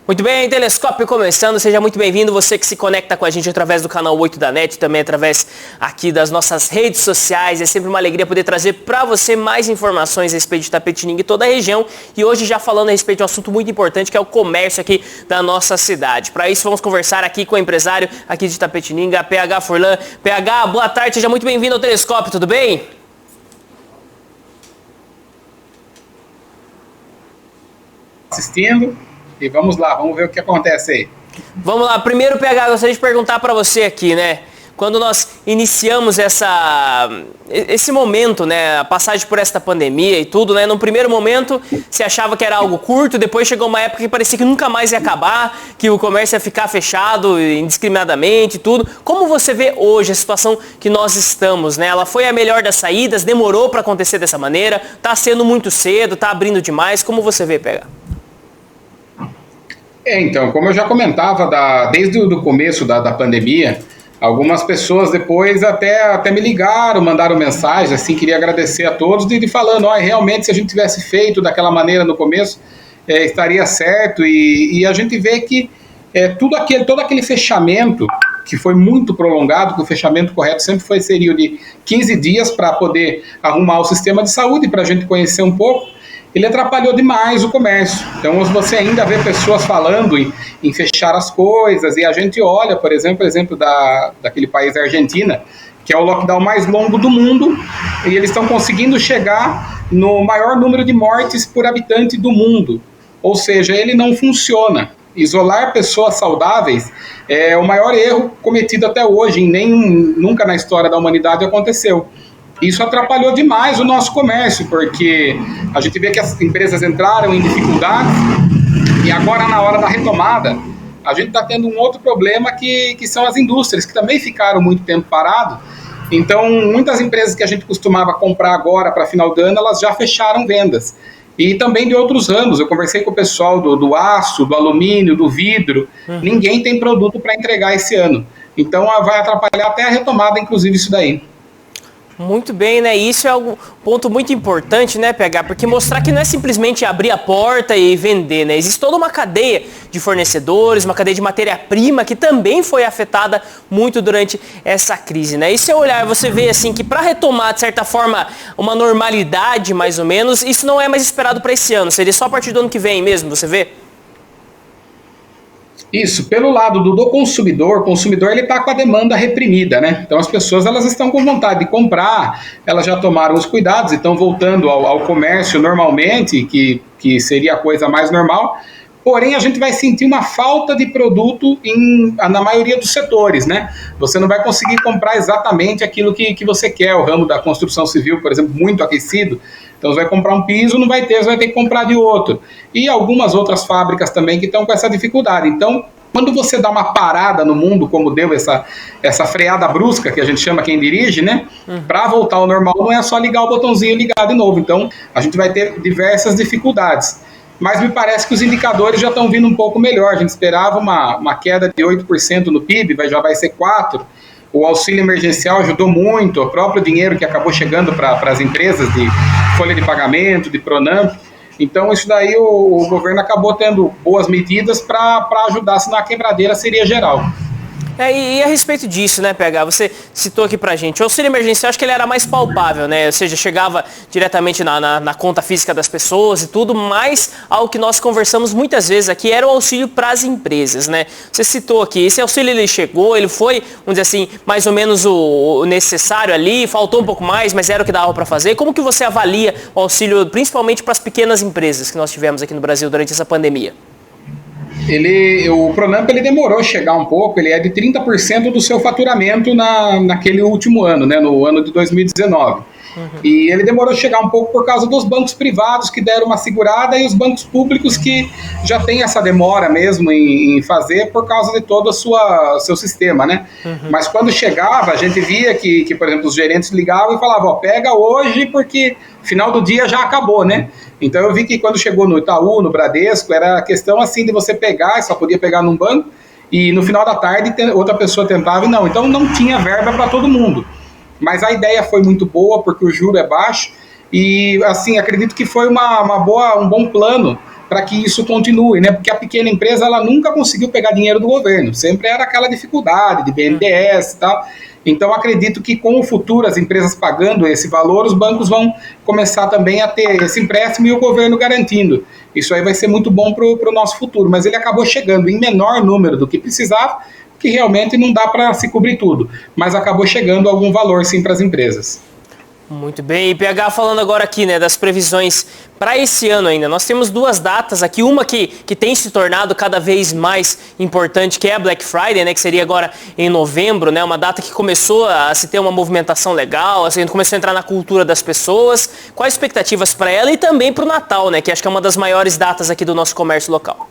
Muito bem, Telescópio começando, seja muito bem-vindo, você que se conecta com a gente através do canal 8 da NET, também através aqui das nossas redes sociais. É sempre uma alegria poder trazer para você mais informações a respeito de Itapetininga e toda a região. E hoje já falando a respeito de um assunto muito importante, que é o comércio aqui da nossa cidade. Para isso vamos conversar aqui com o empresário aqui de Itapetininga, PH Furlan. PH, boa tarde, seja muito bem-vindo ao Telescópio, tudo bem? Assistindo. E vamos lá, vamos ver o que acontece aí. Vamos lá, primeiro, PH, gostaria de perguntar para você aqui, né? Quando nós iniciamos esse momento, né, a passagem por esta pandemia e tudo, né, no primeiro momento você achava que era algo curto, depois chegou uma época que parecia que nunca mais ia acabar, que o comércio ia ficar fechado indiscriminadamente e tudo. Como você vê hoje a situação que nós estamos, né? Ela foi a melhor das saídas, demorou para acontecer dessa maneira, está sendo muito cedo, está abrindo demais, como você vê, PH? Então, como eu já comentava desde o começo da pandemia, algumas pessoas depois até me ligaram, mandaram mensagens, assim, queria agradecer a todos, de falando, realmente se a gente tivesse feito daquela maneira no começo, estaria certo, e a gente vê que todo aquele fechamento, que foi muito prolongado, que o fechamento correto sempre seria de 15 dias para poder arrumar o sistema de saúde, para a gente conhecer um pouco, ele atrapalhou demais o comércio. Então você ainda vê pessoas falando em fechar as coisas, e a gente olha, por exemplo, o exemplo daquele país, a Argentina, que é o lockdown mais longo do mundo, e eles estão conseguindo chegar no maior número de mortes por habitante do mundo. Ou seja, ele não funciona. Isolar pessoas saudáveis é o maior erro cometido até hoje, nunca na história da humanidade aconteceu. Isso atrapalhou demais o nosso comércio, porque a gente vê que as empresas entraram em dificuldades e agora, na hora da retomada, a gente está tendo um outro problema que são as indústrias, que também ficaram muito tempo paradas. Então, muitas empresas que a gente costumava comprar agora para final de ano, elas já fecharam vendas. E também de outros ramos. Eu conversei com o pessoal do aço, do alumínio, do vidro. Ninguém tem produto para entregar esse ano. Então, vai atrapalhar até a retomada, inclusive, isso daí. Muito bem, né? Isso é um ponto muito importante, né, PH? Porque mostrar que não é simplesmente abrir a porta e vender, né? Existe toda uma cadeia de fornecedores, uma cadeia de matéria-prima que também foi afetada muito durante essa crise, né? E se eu olhar, você vê assim que para retomar, de certa forma, uma normalidade, mais ou menos, isso não é mais esperado para esse ano. Seria só a partir do ano que vem mesmo, você vê? Isso, pelo lado do consumidor, o consumidor ele está com a demanda reprimida, né? Então as pessoas elas estão com vontade de comprar, elas já tomaram os cuidados e estão voltando ao comércio normalmente, que seria a coisa mais normal, porém a gente vai sentir uma falta de produto na maioria dos setores, né? Você não vai conseguir comprar exatamente aquilo que você quer, o ramo da construção civil, por exemplo, muito aquecido. Então você vai comprar um piso, não vai ter, você vai ter que comprar de outro. E algumas outras fábricas também que estão com essa dificuldade. Então, quando você dá uma parada no mundo, como deu essa freada brusca, que a gente chama quem dirige, né? Para voltar ao normal, não é só ligar o botãozinho e ligar de novo. Então, a gente vai ter diversas dificuldades. Mas me parece que os indicadores já estão vindo um pouco melhor. A gente esperava uma queda de 8% no PIB, já vai ser 4%. O auxílio emergencial ajudou muito, o próprio dinheiro que acabou chegando para as empresas de folha de pagamento, de Pronamp. Então, isso daí o governo acabou tendo boas medidas para ajudar, senão a quebradeira seria geral. E a respeito disso, né, PH, você citou aqui pra gente, o auxílio emergencial, acho que ele era mais palpável, né, ou seja, chegava diretamente na conta física das pessoas e tudo, mas algo que nós conversamos muitas vezes aqui era o auxílio para as empresas, né. Você citou aqui, esse auxílio ele chegou, ele foi, vamos dizer assim, mais ou menos o necessário ali, faltou um pouco mais, mas era o que dava para fazer. Como que você avalia o auxílio, principalmente para as pequenas empresas que nós tivemos aqui no Brasil durante essa pandemia? O Pronamp ele demorou a chegar um pouco, ele é de 30% do seu faturamento naquele último ano, né, no ano de 2019. E ele demorou a chegar um pouco por causa dos bancos privados que deram uma segurada e os bancos públicos que já têm essa demora mesmo em fazer por causa de todo o seu sistema, né? Mas quando chegava, a gente via que, por exemplo, os gerentes ligavam e falavam, pega hoje porque final do dia já acabou, né? Então eu vi que quando chegou no Itaú, no Bradesco, era questão assim de você pegar, só podia pegar num banco, e no final da tarde outra pessoa tentava e não. Então não tinha verba para todo mundo. Mas a ideia foi muito boa, porque o juro é baixo, e assim, acredito que foi um bom plano para que isso continue, né? Porque a pequena empresa ela nunca conseguiu pegar dinheiro do governo, sempre era aquela dificuldade de BNDES e tal. Então, acredito que com o futuro, as empresas pagando esse valor, os bancos vão começar também a ter esse empréstimo e o governo garantindo. Isso aí vai ser muito bom para o nosso futuro, mas ele acabou chegando em menor número do que precisava, que realmente não dá para se cobrir tudo, mas acabou chegando algum valor sim para as empresas. Muito bem, e PH, falando agora aqui, né, das previsões para esse ano ainda, nós temos duas datas aqui, uma que tem se tornado cada vez mais importante, que é a Black Friday, né, que seria agora em novembro, né, uma data que começou a se ter uma movimentação legal, assim, começou a entrar na cultura das pessoas. Quais expectativas para ela e também para o Natal, né, que acho que é uma das maiores datas aqui do nosso comércio local?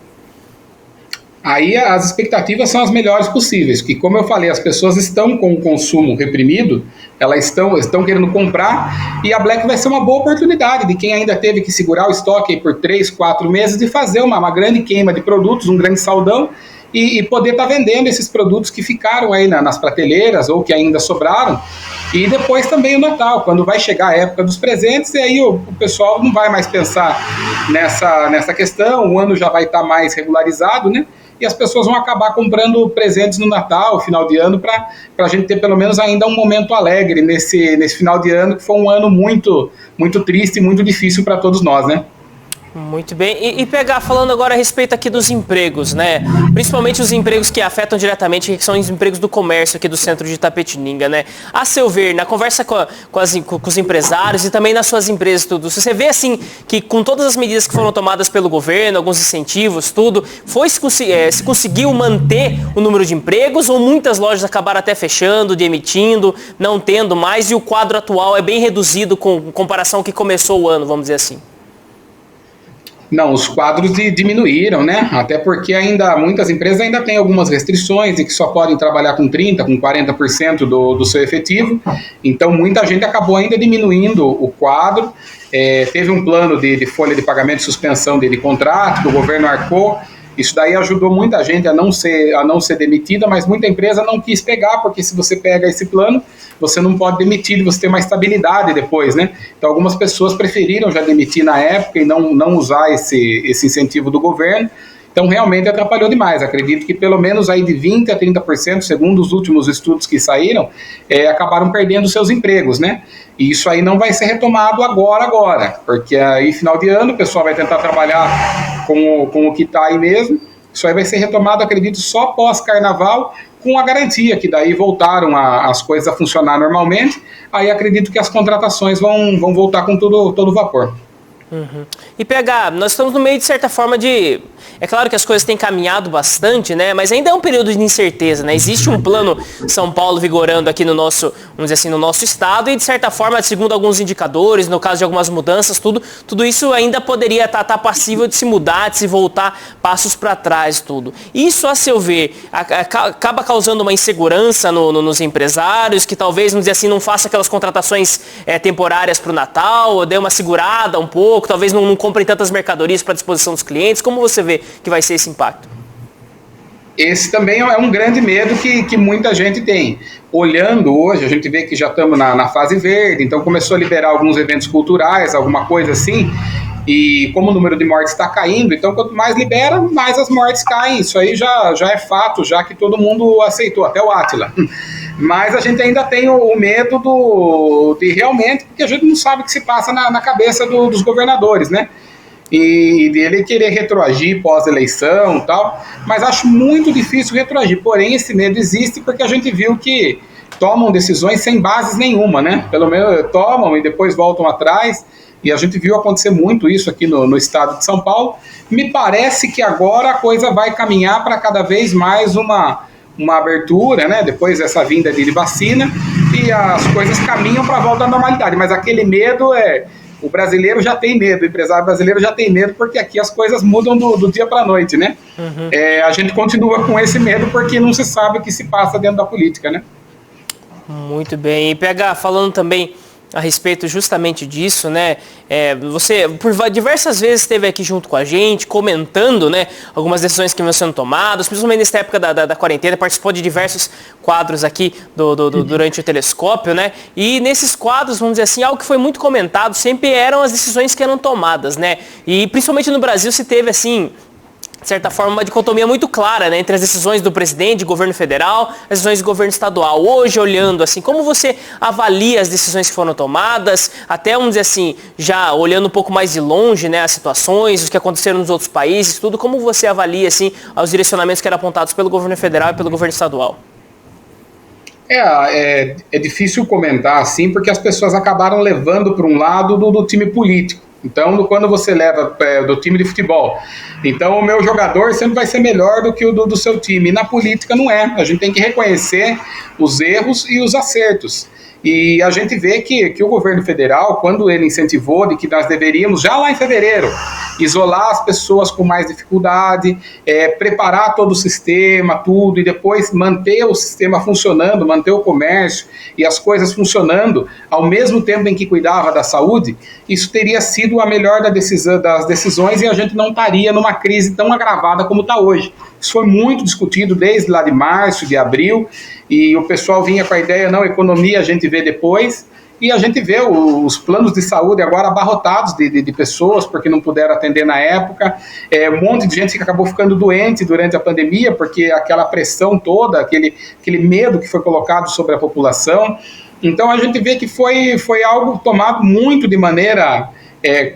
Aí as expectativas são as melhores possíveis, que como eu falei, as pessoas estão com o consumo reprimido, elas estão querendo comprar, e a Black vai ser uma boa oportunidade de quem ainda teve que segurar o estoque por 3, 4 meses, de fazer uma grande queima de produtos, um grande saldão, e poder estar vendendo esses produtos que ficaram aí nas prateleiras ou que ainda sobraram. E depois também o Natal, quando vai chegar a época dos presentes, e aí o pessoal não vai mais pensar nessa questão, o ano já vai estar mais regularizado, né? E as pessoas vão acabar comprando presentes no Natal, final de ano, para a gente ter pelo menos ainda um momento alegre nesse final de ano, que foi um ano muito, muito triste e muito difícil para todos nós, né? Muito bem. E PH, falando agora a respeito aqui dos empregos, né? Principalmente os empregos que afetam diretamente, que são os empregos do comércio aqui do centro de Itapetininga, né? A seu ver, na conversa com os empresários e também nas suas empresas, tudo, você vê assim que com todas as medidas que foram tomadas pelo governo, alguns incentivos, tudo, se conseguiu manter o número de empregos ou muitas lojas acabaram até fechando, demitindo, não tendo mais, e o quadro atual é bem reduzido com comparação ao que começou o ano, vamos dizer assim? Não, os quadros diminuíram, né? Até porque ainda muitas empresas ainda têm algumas restrições e que só podem trabalhar com 30%, com 40% do seu efetivo. Então, muita gente acabou ainda diminuindo o quadro. Teve um plano de folha de pagamento e suspensão de contrato, que o governo arcou. Isso daí ajudou muita gente a não ser demitida, mas muita empresa não quis pegar, porque se você pega esse plano, você não pode demitir, você tem uma estabilidade depois, né? Então algumas pessoas preferiram já demitir na época e não usar esse incentivo do governo. Então realmente atrapalhou demais. Acredito que pelo menos aí de 20% a 30%, segundo os últimos estudos que saíram, acabaram perdendo seus empregos, né? E isso aí não vai ser retomado agora, porque aí final de ano o pessoal vai tentar trabalhar com o que está aí mesmo. Isso aí vai ser retomado, acredito, só pós-carnaval, com a garantia que daí voltaram as coisas a funcionar normalmente. Aí acredito que as contratações vão voltar com todo vapor. Uhum. E PH, nós estamos no meio de certa forma de... É claro que as coisas têm caminhado bastante, né? Mas ainda é um período de incerteza, né? Existe um plano São Paulo vigorando aqui no nosso, vamos dizer assim, no nosso estado e de certa forma, segundo alguns indicadores, no caso de algumas mudanças, tudo isso ainda poderia estar passível de se mudar, de se voltar passos para trás, tudo. Isso, a seu ver, acaba causando uma insegurança nos empresários, que talvez, vamos dizer assim, não faça aquelas contratações temporárias para o Natal, ou dê uma segurada um pouco, talvez não comprem tantas mercadorias para disposição dos clientes. Como você vê que vai ser esse impacto? Esse também é um grande medo que muita gente tem. Olhando hoje, a gente vê que já estamos na fase verde, então começou a liberar alguns eventos culturais, alguma coisa assim, e como o número de mortes está caindo, então quanto mais libera, mais as mortes caem. Isso aí já é fato, já que todo mundo aceitou, até o Átila. Mas a gente ainda tem o medo de realmente, porque a gente não sabe o que se passa na cabeça dos governadores, né? E dele querer retroagir pós-eleição e tal, mas acho muito difícil retroagir. Porém, esse medo existe porque a gente viu que tomam decisões sem bases nenhuma, né? Pelo menos tomam e depois voltam atrás, e a gente viu acontecer muito isso aqui no estado de São Paulo. Me parece que agora a coisa vai caminhar para cada vez mais uma abertura, né? Depois dessa vinda de vacina, e as coisas caminham para a volta à normalidade, mas aquele medo o brasileiro já tem medo, o empresário brasileiro já tem medo, porque aqui as coisas mudam do dia para a noite, né? Uhum. A gente continua com esse medo porque não se sabe o que se passa dentro da política, né? Muito bem. E PH, falando também a respeito justamente disso, né? Você, por diversas vezes, esteve aqui junto com a gente, comentando, né, algumas decisões que vão sendo tomadas, principalmente nessa época da quarentena, participou de diversos quadros aqui durante o Telescópio, né? E nesses quadros, vamos dizer assim, algo que foi muito comentado sempre eram as decisões que eram tomadas, né? E principalmente no Brasil se teve, assim, de certa forma, uma dicotomia muito clara, né, entre as decisões do presidente, do governo federal, as decisões do governo estadual. Hoje, olhando assim, como você avalia as decisões que foram tomadas, até, vamos dizer assim, já olhando um pouco mais de longe, né, as situações, os que aconteceram nos outros países, tudo, como você avalia, assim, os direcionamentos que eram apontados pelo governo federal e pelo governo estadual? É difícil comentar assim, porque as pessoas acabaram levando para um lado do time político. Então, quando você leva do time de futebol, então o meu jogador sempre vai ser melhor do que o do seu time. E na política não é. A gente tem que reconhecer os erros e os acertos. E a gente vê que o governo federal, quando ele incentivou de que nós deveríamos, já lá em fevereiro, isolar as pessoas com mais dificuldade, preparar todo o sistema, tudo, e depois manter o sistema funcionando, manter o comércio e as coisas funcionando, ao mesmo tempo em que cuidava da saúde, isso teria sido a melhor das decisões e a gente não estaria numa crise tão agravada como está hoje. Isso foi muito discutido desde lá de março, de abril, e o pessoal vinha com a ideia, não, economia a gente vê depois, e a gente vê os planos de saúde agora abarrotados de pessoas, porque não puderam atender na época, um monte de gente que acabou ficando doente durante a pandemia, porque aquela pressão toda, aquele medo que foi colocado sobre a população. Então a gente vê que foi algo tomado muito de maneira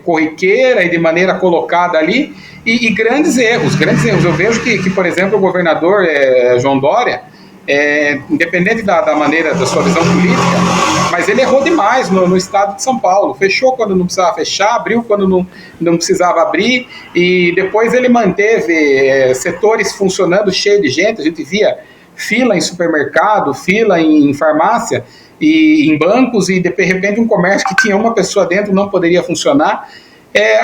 corriqueira e de maneira colocada ali, e grandes erros. Eu vejo que por exemplo, o governador João Dória, independente da maneira, da sua visão política, mas ele errou demais no estado de São Paulo. Fechou quando não precisava fechar, abriu quando não precisava abrir, e depois ele manteve setores funcionando cheio de gente. A gente via fila em supermercado, fila em farmácia e em bancos, e de repente um comércio que tinha uma pessoa dentro não poderia funcionar.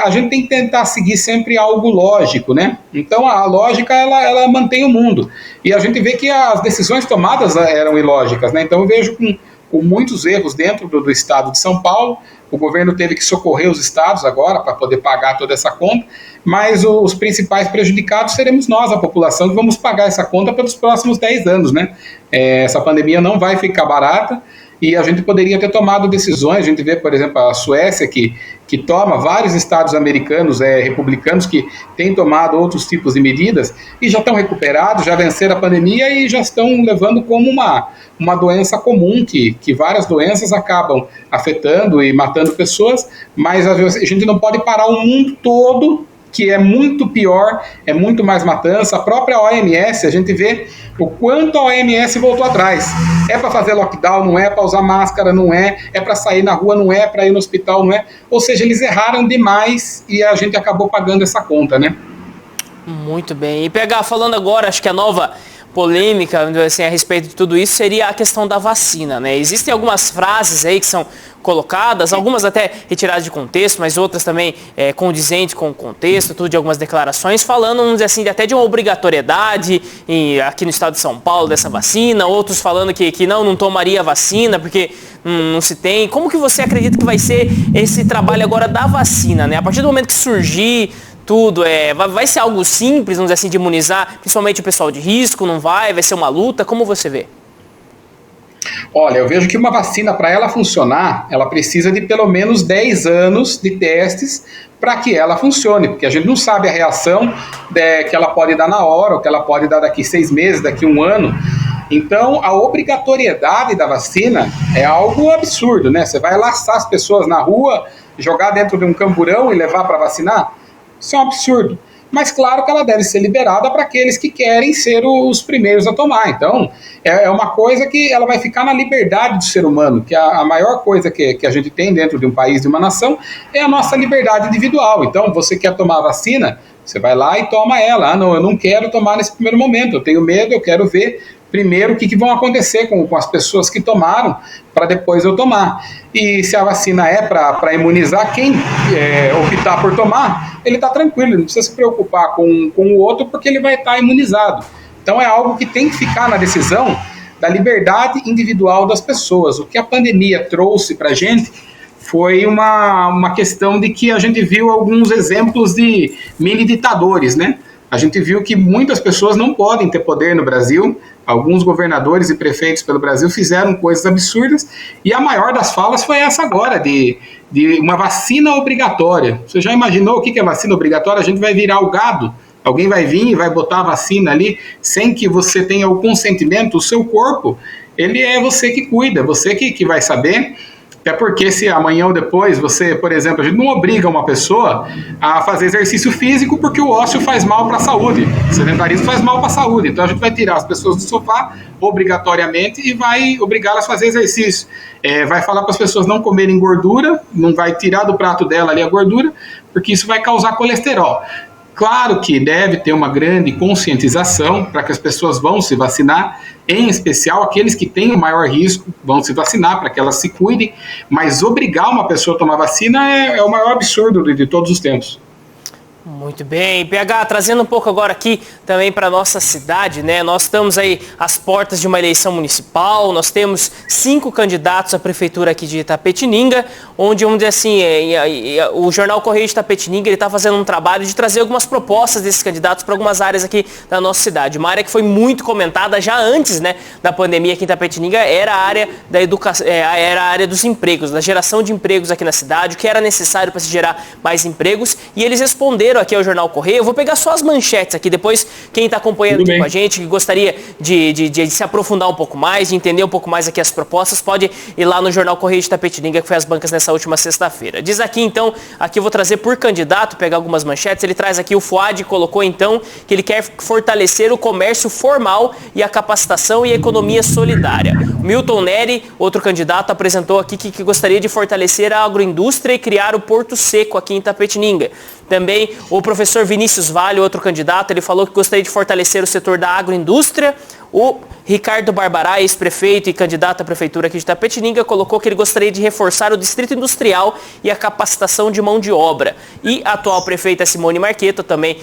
A gente tem que tentar seguir sempre algo lógico, né? Então a lógica ela mantém o mundo, e a gente vê que as decisões tomadas eram ilógicas, né? Então eu vejo com muitos erros dentro do estado de São Paulo. O governo teve que socorrer os estados agora para poder pagar toda essa conta, mas os principais prejudicados seremos nós, a população, que vamos pagar essa conta pelos próximos 10 anos, né? Essa pandemia não vai ficar barata, e a gente poderia ter tomado decisões. A gente vê, por exemplo, a Suécia, que toma, vários estados americanos republicanos que têm tomado outros tipos de medidas e já estão recuperados, já venceram a pandemia e já estão levando como uma doença comum, que várias doenças acabam afetando e matando pessoas, mas a gente não pode parar o mundo todo, que é muito pior, é muito mais matança. A própria OMS, a gente vê o quanto a OMS voltou atrás. É para fazer lockdown, não é para usar máscara, não é para sair na rua, não é para ir no hospital, não é. Ou seja, eles erraram demais e a gente acabou pagando essa conta, né? Muito bem. E PH, falando agora, acho que a nova polêmica, assim, a respeito de tudo isso seria a questão da vacina, né? Existem algumas frases aí que são colocadas, algumas até retiradas de contexto, mas outras também condizentes com o contexto, tudo de algumas declarações, falando, vamos dizer assim, até de uma obrigatoriedade aqui no estado de São Paulo dessa vacina, outros falando que não tomaria a vacina porque não se tem. Como que você acredita que vai ser esse trabalho agora da vacina, né? A partir do momento que surgir tudo, vai ser algo simples, vamos dizer assim, de imunizar, principalmente o pessoal de risco, não vai ser uma luta? Como você vê? Olha, eu vejo que uma vacina, para ela funcionar, ela precisa de pelo menos 10 anos de testes para que ela funcione, porque a gente não sabe a reação que ela pode dar na hora, ou que ela pode dar daqui 6 meses, daqui 1 ano. Então, a obrigatoriedade da vacina é algo absurdo, né? Você vai laçar as pessoas na rua, jogar dentro de um camburão e levar para vacinar? Isso é um absurdo. Mas claro que ela deve ser liberada para aqueles que querem ser os primeiros a tomar. Então, é uma coisa que ela vai ficar na liberdade do ser humano, que a maior coisa que a gente tem dentro de um país, de uma nação, é a nossa liberdade individual. Então, você quer tomar a vacina, você vai lá e toma ela. Ah, não, eu não quero tomar nesse primeiro momento, eu tenho medo, eu quero ver primeiro o que vão acontecer com as pessoas que tomaram, para depois eu tomar. E se a vacina é para imunizar, quem optar por tomar, ele está tranquilo, ele não precisa se preocupar com o outro, porque ele vai estar imunizado. Então é algo que tem que ficar na decisão da liberdade individual das pessoas. O que a pandemia trouxe para a gente foi uma questão de que a gente viu alguns exemplos de mini ditadores, né? A gente viu que muitas pessoas não podem ter poder no Brasil. Alguns governadores e prefeitos pelo Brasil fizeram coisas absurdas, e a maior das falas foi essa agora, de uma vacina obrigatória. Você já imaginou o que é vacina obrigatória? A gente vai virar o gado? Alguém vai vir e vai botar a vacina ali sem que você tenha o consentimento? O seu corpo, ele é você que cuida, você que vai saber. Até porque se amanhã ou depois você, por exemplo, a gente não obriga uma pessoa a fazer exercício físico porque o ócio faz mal para a saúde, o sedentarismo faz mal para a saúde. Então a gente vai tirar as pessoas do sofá obrigatoriamente e vai obrigá-las a fazer exercício. Vai falar para as pessoas não comerem gordura, não vai tirar do prato dela ali a gordura, porque isso vai causar colesterol. Claro que deve ter uma grande conscientização para que as pessoas vão se vacinar, em especial aqueles que têm o maior risco vão se vacinar para que elas se cuidem, mas obrigar uma pessoa a tomar vacina é o maior absurdo de todos os tempos. Muito bem, PH, trazendo um pouco agora aqui também para a nossa cidade, né? Nós estamos aí às portas de uma eleição municipal, nós temos 5 candidatos à prefeitura aqui de Itapetininga, onde, vamos dizer assim, o jornal Correio de Itapetininga está fazendo um trabalho de trazer algumas propostas desses candidatos para algumas áreas aqui da nossa cidade. Uma área que foi muito comentada já antes, né, da pandemia aqui em Itapetininga era a área da educação, era a área dos empregos, da geração de empregos aqui na cidade, o que era necessário para se gerar mais empregos, e eles responderam aqui ao Jornal Correio. Eu vou pegar só as manchetes aqui, depois quem está acompanhando aqui com a gente, que gostaria de se aprofundar um pouco mais, de entender um pouco mais aqui as propostas, pode ir lá no Jornal Correio de Itapetininga, que foi às bancas nessa última sexta-feira. Diz aqui então, aqui eu vou trazer por candidato, pegar algumas manchetes, ele traz aqui, o Fuad colocou então que ele quer fortalecer o comércio formal e a capacitação e a economia solidária. O Milton Neri, outro candidato, apresentou aqui que gostaria de fortalecer a agroindústria e criar o Porto Seco aqui em Itapetininga. Também o professor Vinícius Vale, outro candidato, ele falou que gostaria de fortalecer o setor da agroindústria. O Ricardo Barbará, ex-prefeito e candidato à prefeitura aqui de Itapetininga, colocou que ele gostaria de reforçar o distrito industrial e a capacitação de mão de obra. E a atual prefeita Simone Marqueta, também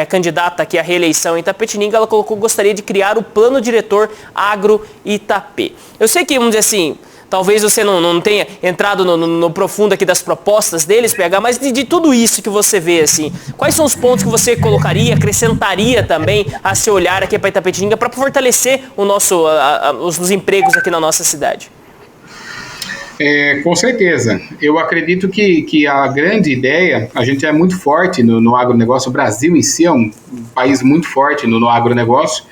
candidata aqui à reeleição em Itapetininga, ela colocou que gostaria de criar o plano diretor Agro Itapê. Eu sei que, vamos dizer assim, talvez você não tenha entrado no profundo aqui das propostas deles, PH, mas de tudo isso que você vê, assim, quais são os pontos que você colocaria, acrescentaria também a seu olhar aqui para Itapetininga para fortalecer os empregos aqui na nossa cidade? Com certeza. Eu acredito que a grande ideia, a gente é muito forte no agronegócio, o Brasil em si é um país muito forte no agronegócio,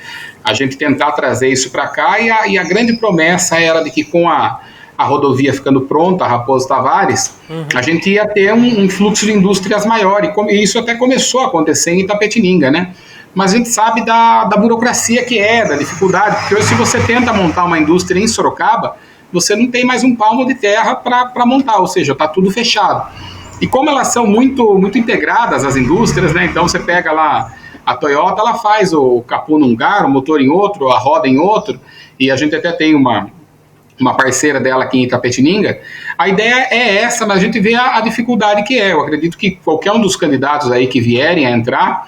a gente tentar trazer isso para cá, e a grande promessa era de que com a rodovia ficando pronta, a Raposo Tavares, a gente ia ter um fluxo de indústrias maior, e isso até começou a acontecer em Itapetininga, né? Mas a gente sabe da burocracia que da dificuldade, porque hoje se você tenta montar uma indústria em Sorocaba, você não tem mais um palmo de terra para montar, ou seja, está tudo fechado. E como elas são muito, muito integradas, as indústrias, né? Então você pega lá, a Toyota, ela faz o capô num lugar, o motor em outro, a roda em outro, e a gente até tem uma parceira dela aqui em Itapetininga. A ideia é essa, mas a gente vê a dificuldade que é. Eu acredito que qualquer um dos candidatos aí que vierem a entrar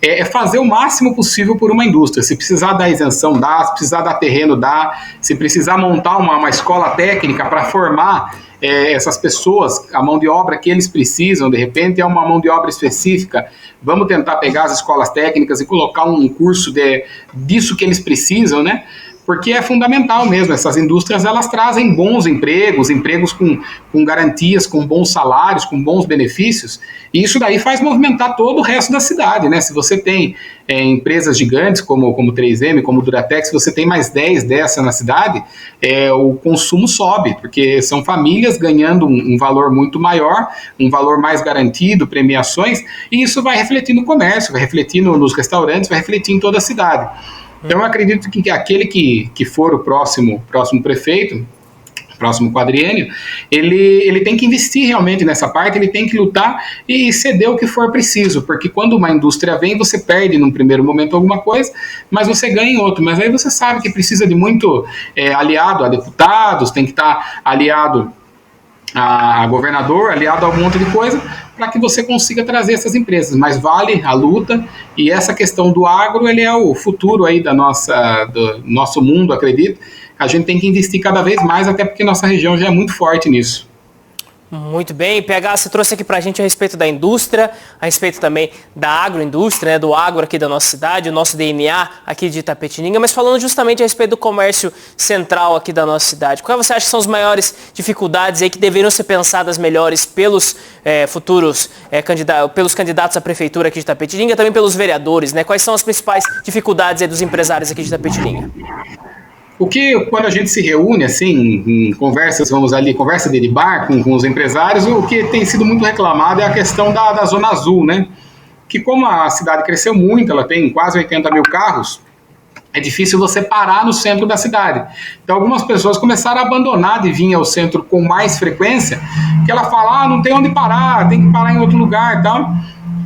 é fazer o máximo possível por uma indústria. Se precisar dar isenção, dá. Se precisar dar terreno, dá. Se precisar montar uma escola técnica para formar essas pessoas, a mão de obra que eles precisam, de repente é uma mão de obra específica, vamos tentar pegar as escolas técnicas e colocar um curso disso que eles precisam, né? Porque é fundamental mesmo, essas indústrias elas trazem bons empregos com garantias, com bons salários, com bons benefícios, e isso daí faz movimentar todo o resto da cidade, né? Se você tem empresas gigantes como 3M, como Duratex, se você tem mais 10 dessas na cidade, o consumo sobe, porque são famílias ganhando um valor muito maior, um valor mais garantido, premiações, e isso vai refletir no comércio, vai refletir nos restaurantes, vai refletir em toda a cidade. Então eu acredito que aquele que for o próximo prefeito, próximo quadriênio, ele tem que investir realmente nessa parte, ele tem que lutar e ceder o que for preciso, porque quando uma indústria vem, você perde num primeiro momento alguma coisa, mas você ganha em outro. Mas aí você sabe que precisa de muito aliado a deputados, tem que estar aliado a governador, aliado a um monte de coisa, para que você consiga trazer essas empresas, mas vale a luta, e essa questão do agro, ele é o futuro aí do nosso mundo, acredito. A gente tem que investir cada vez mais, até porque nossa região já é muito forte nisso. Muito bem, PH, você trouxe aqui pra gente a respeito da indústria, a respeito também da agroindústria, né, do agro aqui da nossa cidade, o nosso DNA aqui de Itapetininga, mas falando justamente a respeito do comércio central aqui da nossa cidade. Quais você acha que são as maiores dificuldades aí que deveriam ser pensadas melhores pelos futuros pelos candidatos à prefeitura aqui de Itapetininga e também pelos vereadores, né? Quais são as principais dificuldades aí dos empresários aqui de Itapetininga? Quando a gente se reúne, assim, em conversas, conversa de bar com os empresários, o que tem sido muito reclamado é a questão da Zona Azul, né? Que como a cidade cresceu muito, ela tem quase 80 mil carros, é difícil você parar no centro da cidade. Então algumas pessoas começaram a abandonar de vir ao centro com mais frequência, que ela fala, não tem onde parar, tem que parar em outro lugar e tal.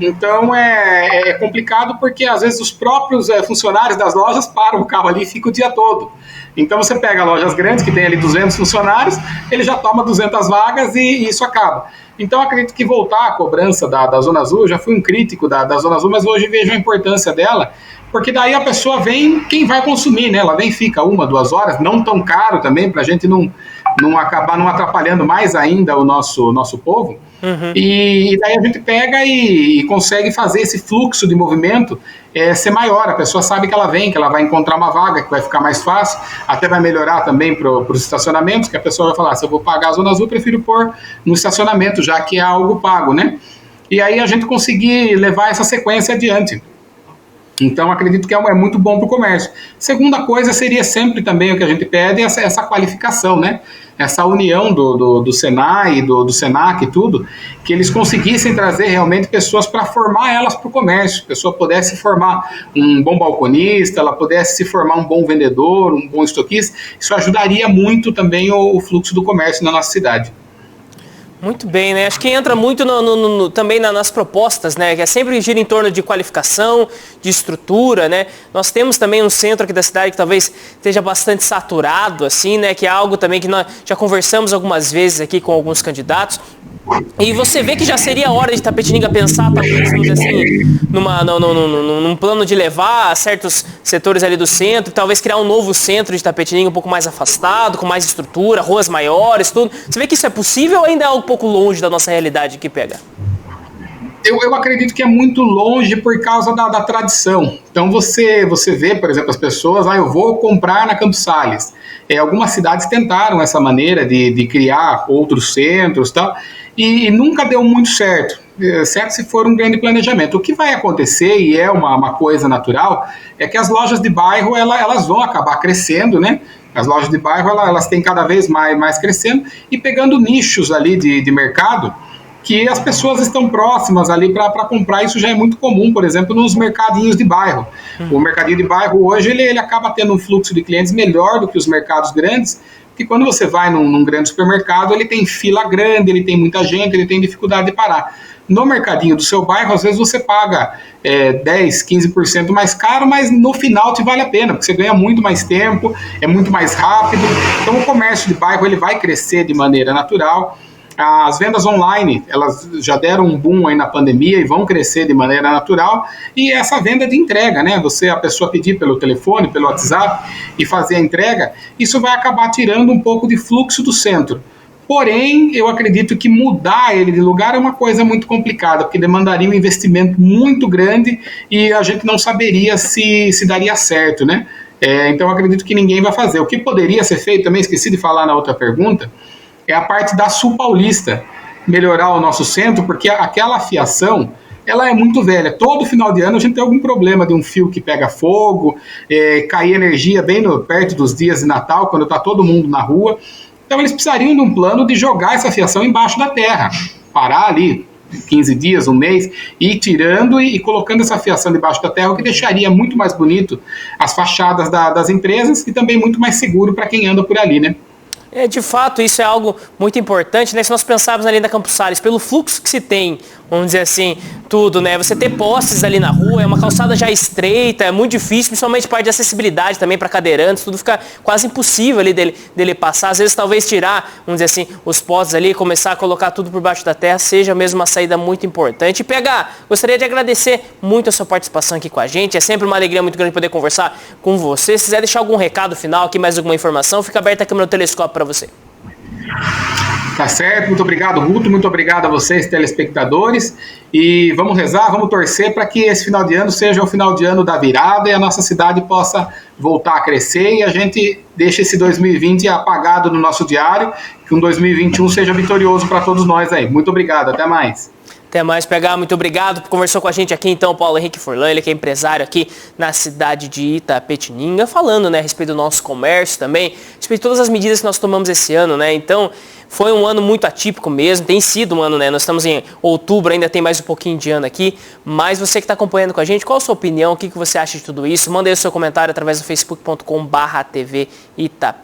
Então é complicado porque às vezes os próprios funcionários das lojas param o carro ali e ficam o dia todo. Então você pega lojas grandes que tem ali 200 funcionários, ele já toma 200 vagas e isso acaba. Então acredito que voltar à cobrança da Zona Azul, eu já fui um crítico da Zona Azul, mas hoje vejo a importância dela, porque daí a pessoa vem, quem vai consumir, né? Ela vem e fica 1, 2 horas, não tão caro também, para a gente não acabar não atrapalhando mais ainda o nosso povo. Uhum. E daí a gente pega e consegue fazer esse fluxo de movimento ser maior. A pessoa sabe que ela vem, que ela vai encontrar uma vaga, que vai ficar mais fácil, até vai melhorar também para os estacionamentos, que a pessoa vai falar, se eu vou pagar a Zona Azul, eu prefiro pôr no estacionamento, já que é algo pago, né? E aí a gente conseguir levar essa sequência adiante. Então, acredito que é muito bom para o comércio. Segunda coisa seria sempre também o que a gente pede, essa qualificação, né? Essa união do Senai, do Senac e tudo, que eles conseguissem trazer realmente pessoas para formar elas para o comércio. A pessoa pudesse formar um bom balconista, ela pudesse se formar um bom vendedor, um bom estoquista. Isso ajudaria muito também o fluxo do comércio na nossa cidade. Muito bem, né? Acho que entra muito também nas propostas, né? Que é sempre gira em torno de qualificação, de estrutura, né? Nós temos também um centro aqui da cidade que talvez esteja bastante saturado, assim, né? Que é algo também que nós já conversamos algumas vezes aqui com alguns candidatos. E você vê que já seria hora de Itapetininga pensar, talvez, vamos dizer assim, num plano de levar certos setores ali do centro, talvez criar um novo centro de Itapetininga um pouco mais afastado, com mais estrutura, ruas maiores, tudo. Você vê que isso é possível ou ainda é um pouco longe da nossa realidade que pega? Eu acredito que é muito longe por causa da tradição. Então você vê, por exemplo, as pessoas, eu vou comprar na Campos Sales. Algumas cidades tentaram essa maneira de criar outros centros e tal, e nunca deu muito certo, exceto se for um grande planejamento. O que vai acontecer, e é uma coisa natural, é que as lojas de bairro elas vão acabar crescendo, né? As lojas de bairro elas têm cada vez mais crescendo e pegando nichos ali de mercado que as pessoas estão próximas ali para comprar. Isso já é muito comum, por exemplo, nos mercadinhos de bairro. O mercadinho de bairro hoje ele acaba tendo um fluxo de clientes melhor do que os mercados grandes, porque quando você vai num grande supermercado, ele tem fila grande, ele tem muita gente, ele tem dificuldade de parar. No mercadinho do seu bairro, às vezes você paga 10, 15% mais caro, mas no final te vale a pena, porque você ganha muito mais tempo, é muito mais rápido. Então o comércio de bairro ele vai crescer de maneira natural. As vendas online, elas já deram um boom aí na pandemia e vão crescer de maneira natural. E essa venda de entrega, né? A pessoa pedir pelo telefone, pelo WhatsApp e fazer a entrega, isso vai acabar tirando um pouco de fluxo do centro. Porém, eu acredito que mudar ele de lugar é uma coisa muito complicada, porque demandaria um investimento muito grande e a gente não saberia se daria certo, né? Então, eu acredito que ninguém vai fazer. O que poderia ser feito, também esqueci de falar na outra pergunta, é a parte da Sul Paulista, melhorar o nosso centro, porque aquela fiação, ela é muito velha. Todo final de ano a gente tem algum problema de um fio que pega fogo, cair energia bem perto dos dias de Natal, quando está todo mundo na rua. Então eles precisariam de um plano de jogar essa fiação embaixo da terra, parar ali 15 dias, um mês, e ir tirando e colocando essa fiação debaixo da terra, o que deixaria muito mais bonito as fachadas das empresas e também muito mais seguro para quem anda por ali, né? De fato, isso é algo muito importante, né? Se nós pensarmos ali na Campos Sales, pelo fluxo que se tem, vamos dizer assim, tudo, né? Você ter postes ali na rua, é uma calçada já estreita, é muito difícil, principalmente parte de acessibilidade também para cadeirantes, tudo fica quase impossível ali dele passar. Às vezes, talvez tirar, vamos dizer assim, os postes ali, começar a colocar tudo por baixo da terra, seja mesmo uma saída muito importante. E PH, gostaria de agradecer muito a sua participação aqui com a gente, é sempre uma alegria muito grande poder conversar com você. Se quiser deixar algum recado final aqui, mais alguma informação, fica aberta a câmera do telescópio para você. Tá certo, muito obrigado, Guto, muito obrigado a vocês, telespectadores, e vamos rezar, vamos torcer para que esse final de ano seja o final de ano da virada e a nossa cidade possa voltar a crescer e a gente deixe esse 2020 apagado no nosso diário, que um 2021 seja vitorioso para todos nós aí. Muito obrigado, até mais. Até mais, PH, muito obrigado por conversar com a gente aqui, então, Paulo Henrique Furlan, ele que é empresário aqui na cidade de Itapetininga, falando, né, a respeito do nosso comércio também, a respeito de todas as medidas que nós tomamos esse ano, né, então, foi um ano muito atípico mesmo, tem sido um ano, né, nós estamos em outubro, ainda tem mais um pouquinho de ano aqui, mas você que está acompanhando com a gente, qual a sua opinião, o que você acha de tudo isso? Manda aí o seu comentário através do facebook.com/TV Itape.